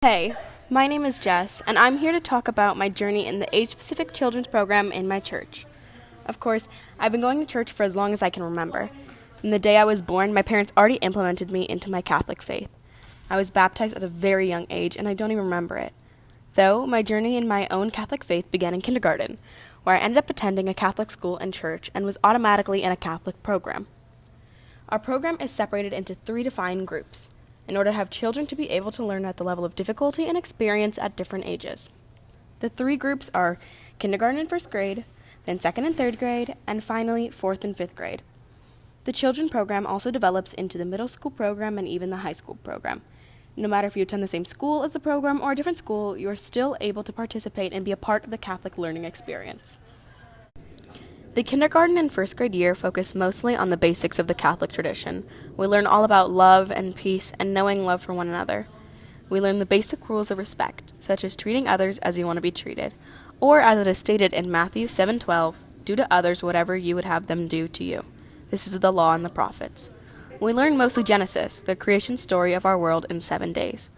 Hey, my name is Jess, and I'm here to talk about my journey in the age-specific children's program in my church. Of course, I've been going to church for as long as I can remember. From the day I was born, my parents already implemented me into my Catholic faith. I was baptized at a very young age, and I don't even remember it. Though, my journey in my own Catholic faith began in kindergarten, where I ended up attending a Catholic school and church and was automatically in a Catholic program. Our program is separated into 3 defined groups, in order to have children to be able to learn at the level of difficulty and experience at different ages. The 3 groups are kindergarten and first grade, then second and third grade, and finally 4th and 5th grade. The children program also develops into the middle school program and even the high school program. No matter if you attend the same school as the program or a different school, you are still able to participate and be a part of the Catholic learning experience. The kindergarten and first grade year focus mostly on the basics of the Catholic tradition. We learn all about love and peace and knowing love for one another. We learn the basic rules of respect, such as treating others as you want to be treated, or as it is stated in Matthew 7:12, do to others whatever you would have them do to you. This is the law and the prophets. We learn mostly Genesis, the creation story of our world in 7 days.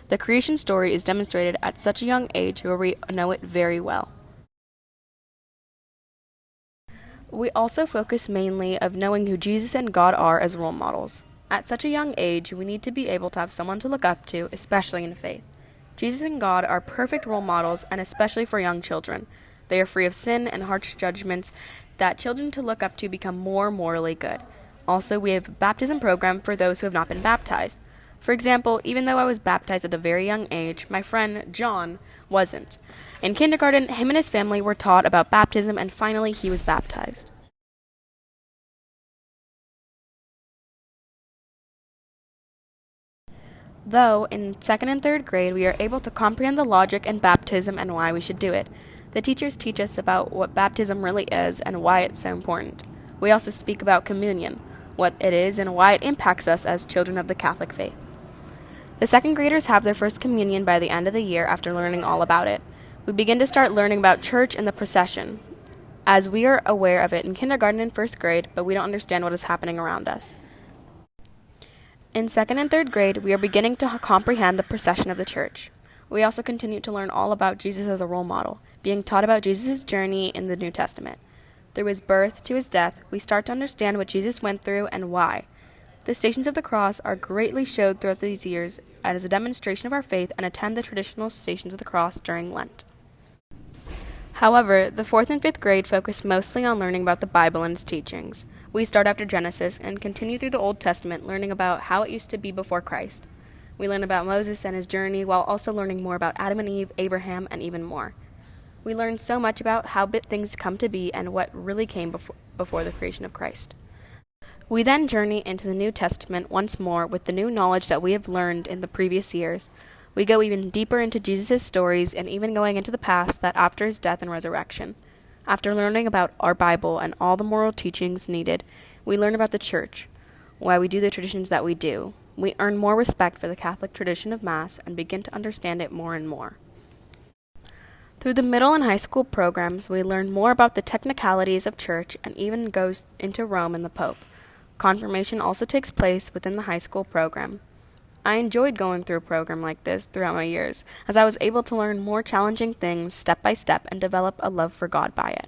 The creation story is demonstrated at such a young age where we know it very well. We also focus mainly of knowing who Jesus and God are as role models. At such a young age, we need to be able to have someone to look up to, especially in faith. Jesus and God are perfect role models, and especially for young children. They are free of sin and harsh judgments that children to look up to become more morally good. Also, we have a baptism program for those who have not been baptized. For example, even though I was baptized at a very young age, my friend John wasn't. In kindergarten, him and his family were taught about baptism, and finally he was baptized. Though, in second and third grade, we are able to comprehend the logic in baptism and why we should do it. The teachers teach us about what baptism really is and why it's so important. We also speak about communion, what it is and why it impacts us as children of the Catholic faith. The second graders have their first communion by the end of the year after learning all about it. We begin to start learning about church and the procession, as we are aware of it in kindergarten and first grade, but we don't understand what is happening around us. In second and third grade, we are beginning to comprehend the procession of the church. We also continue to learn all about Jesus as a role model, being taught about Jesus' journey in the New Testament. Through his birth to his death, we start to understand what Jesus went through and why. The Stations of the Cross are greatly showed throughout these years as a demonstration of our faith, and attend the traditional Stations of the Cross during Lent. However, the 4th and 5th grade focus mostly on learning about the Bible and its teachings. We start after Genesis and continue through the Old Testament, learning about how it used to be before Christ. We learn about Moses and his journey, while also learning more about Adam and Eve, Abraham, and even more. We learn so much about how things come to be and what really came before the creation of Christ. We then journey into the New Testament once more with the new knowledge that we have learned in the previous years. We go even deeper into Jesus' stories and even going into the past that after his death and resurrection. After learning about our Bible and all the moral teachings needed, we learn about the church, why we do the traditions that we do. We earn more respect for the Catholic tradition of Mass and begin to understand it more and more. Through the middle and high school programs, we learn more about the technicalities of church and even goes into Rome and the Pope. Confirmation also takes place within the high school program. I enjoyed going through a program like this throughout my years, as I was able to learn more challenging things step by step and develop a love for God by it.